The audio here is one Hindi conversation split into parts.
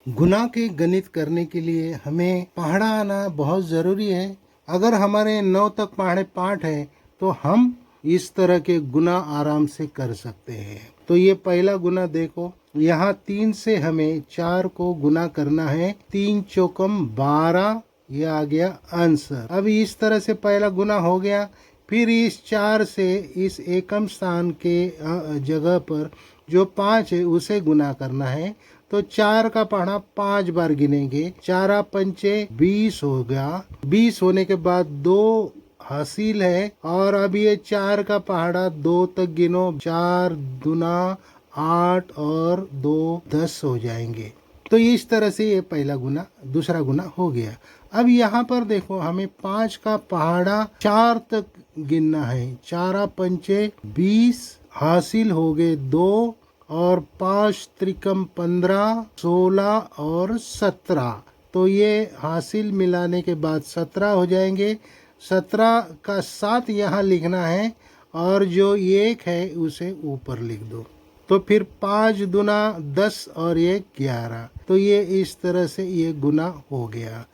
गुना के गणित करने के लिए हमें पहाड़ा आना बहुत ज़रूरी है। अगर हमारे 9 तक पहाड़े पाठ है तो हम इस तरह के गुना आराम से कर सकते हैं। तो ये पहला गुना देखो, यहाँ 3 से हमें 4 को गुना करना है। 3 चौकम 12, ये आ गया आंसर। अब इस तरह से पहला गुना हो गया। फिर इस 4 से इस एकम स्थान के जगह पर जो 5 है उसे गुना करना है। तो 4 का पहाड़ा 5 बार गिनेंगे। 4 पंचे 20 हो गया। 20 होने के बाद 2 हासिल है और अब ये 4 का पहाड़ा 2 तक गिनो। 4 दूना 8 और 2 10 हो जाएंगे। तो इस तरह से ये पहला गुना, दूसरा गुना हो गया। अब यहाँ पर देखो, हमें 5 का पहाड़ा 4 तक गिनना है। 4 पंचे 20 हासिल हो गए 2 और 5 त्रिकम 15, 16 और 17। तो ये हासिल मिलाने के बाद 17 हो जाएंगे। 17 का 7 यहाँ लिखना है और जो 1 है उसे ऊपर लिख दो। तो फिर 5 दूना 10 और 1 11। तो ये इस तरह से ये गुना हो गया।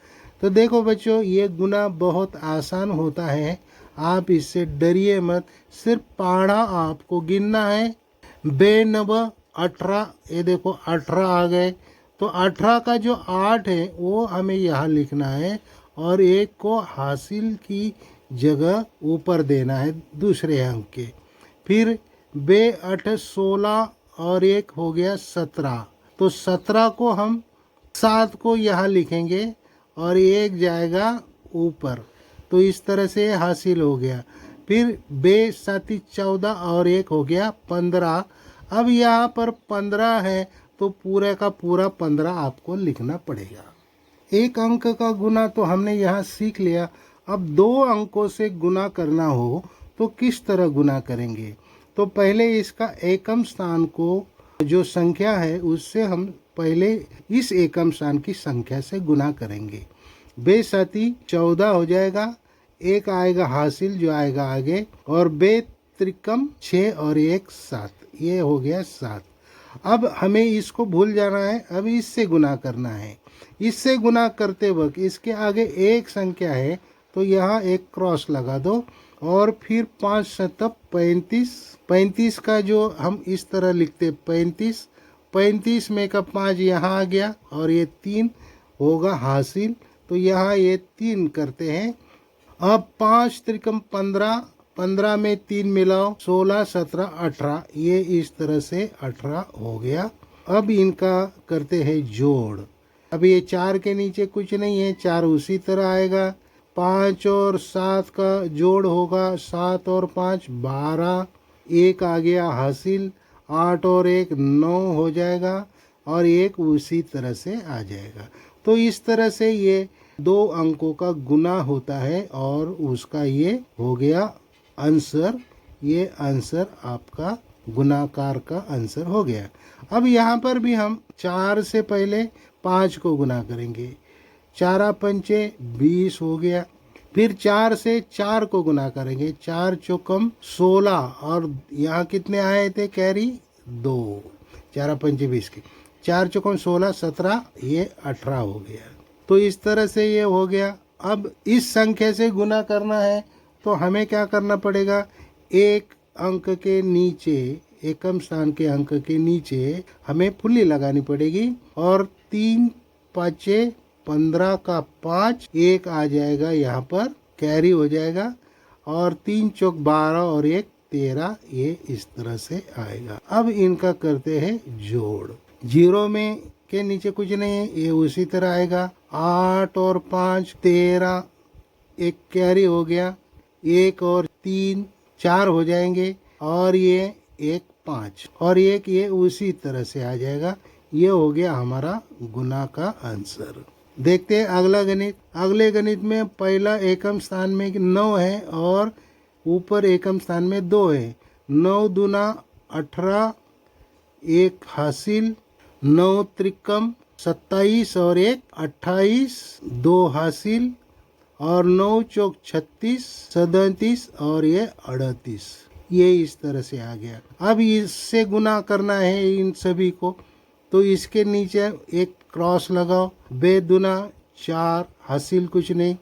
तो देखो बच्चों, ये गुना बहुत आसान होता है, आप इससे डरिए मत। सिर्फ पहाड़ा आपको गिनना है। 92 18, ये देखो 18 आ गए। तो 18 का जो 8 है वो हमें यहाँ लिखना है और 1 को हासिल की जगह ऊपर देना है दूसरे अंक के। फिर 2 8 16 और 1 हो गया 17। तो 17 को हम 7 को यहाँ लिखेंगे और 1 जाएगा ऊपर। तो इस तरह से हासिल हो गया। फिर 2 7 14 और 1 हो गया 15। अब यहाँ पर 15 है तो पूरे का पूरा 15 आपको लिखना पड़ेगा। एक अंक का गुना तो हमने यहाँ सीख लिया। अब 2 अंकों से गुना करना हो तो किस तरह गुना करेंगे? तो पहले इसका एकम स्थान को जो संख्या है उससे हम पहले इस एकम स्थान की संख्या से गुना करेंगे। 2 7 14 हो जाएगा। 1 आएगा हासिल जो आएगा आगे, और 2 त्रिकम 6 और 1 7, ये हो गया 7। अब हमें इसको भूल जाना है, अब इससे गुना करना है। इससे गुना करते वक्त इसके आगे एक संख्या है तो यहाँ एक क्रॉस लगा दो और फिर 5 7 35। 35 का जो हम इस तरह लिखते 35, 35 में का 5 यहाँ आ गया और ये 3 होगा हासिल। तो यहाँ ये 3 करते हैं। अब 5 त्रिकम 15, 15 में 3 मिलाओ 16 17 18, ये इस तरह से 18 हो गया। अब इनका करते हैं जोड़। अब ये 4 के नीचे कुछ नहीं है, 4 उसी तरह आएगा। 5 और 7 का जोड़ होगा 7 और 5 12, 1 आ गया हासिल। 8 और 1 9 हो जाएगा और 1 उसी तरह से आ जाएगा। तो इस तरह से ये 2 अंकों का गुना होता है और उसका ये हो गया आंसर। ये आंसर आपका गुणाकार का आंसर हो गया। अब यहाँ पर भी हम 4 से पहले 5 को गुना करेंगे। 4 पंचे 20 हो गया। फिर 4 से 4 को गुना करेंगे। 4 चौकम 16 और यहाँ कितने आए थे कैरी? 2। 4 पंचे 20 के 4 चौकम 16 17, ये 18 हो गया। तो इस तरह से ये हो गया। अब इस संख्या से गुना करना है तो हमें क्या करना पड़ेगा? एक अंक के नीचे, एकम स्थान के अंक के नीचे हमें फुल्ली लगानी पड़ेगी और 3 5 15 का 5, 1 आ जाएगा यहाँ पर कैरी हो जाएगा और 3 चौक 12 और 1 13, ये इस तरह से आएगा। अब इनका करते हैं जोड़। 0 में के नीचे कुछ नहीं है, ये उसी तरह आएगा। 8 और 5 13, 1 कैरी हो गया। 1 और 3 4 हो जाएंगे और ये 1 5 और 1, ये उसी तरह से आ जाएगा। ये हो गया हमारा गुना का आंसर। देखते हैं अगला गणित। अगले गणित में पहला एकम स्थान में 9 है और ऊपर एकम स्थान में 2 है। 9 दूना 18, 1 हासिल। 9 त्रिकम 27 और 1 28, 2 हासिल और 9 चौक 36 37 और ये 38, ये इस तरह से आ गया। अब इससे गुना करना है इन सभी को। तो इसके नीचे एक क्रॉस लगाओ। बे दूना 4 हासिल कुछ नहीं,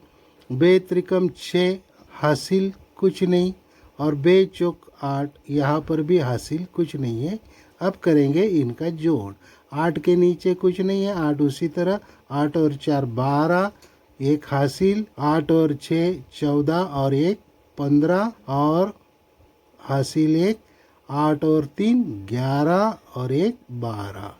बे त्रिकम 6 हासिल कुछ नहीं, और बे चौक 8 यहाँ पर भी हासिल कुछ नहीं है। अब करेंगे इनका जोड़। 8 के नीचे कुछ नहीं है, 8 उसी तरह, 8 और 4 12, एक हासिल, 8 और 6 14 और एक 15 और हासिल एक, 8 और 3 11 और एक 12।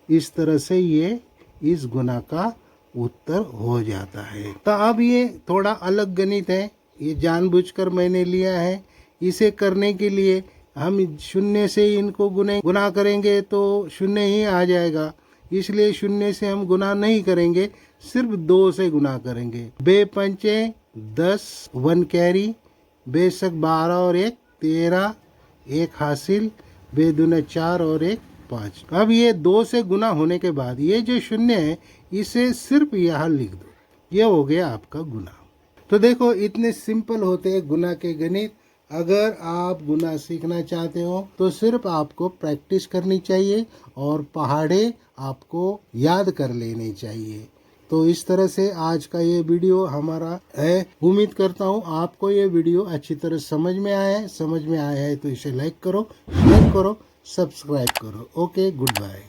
इस तरह से ये इस गुना का उत्तर हो जाता है। तो अब ये थोड़ा अलग गणित है, ये जानबूझकर मैंने लिया है। इसे करने के लिए हम शून्य से इनको गुना करेंगे तो शून्य ही आ जाएगा, इसलिए शून्य से हम गुना नहीं करेंगे, सिर्फ 2 से गुना करेंगे। बे पंचे 10 1 कैरी, बेशक 12 और एक 13, एक हासिल, बे दूना 4 और एक 5। अब ये 2 से गुना होने के बाद ये जो शून्य है इसे सिर्फ यहाँ लिख दो, ये हो गया आपका गुना। तो देखो इतने सिंपल होते हैं गुना के गणित। अगर आप गुना सीखना चाहते हो तो सिर्फ आपको प्रैक्टिस करनी चाहिए और पहाड़े आपको याद कर लेने चाहिए। तो इस तरह से आज का ये वीडियो हमारा है। उम्मीद करता हूँ आपको ये वीडियो अच्छी तरह समझ में आया है। समझ में आया है तो इसे लाइक करो, शेयर करो, सब्सक्राइब करो। Okay, good bye.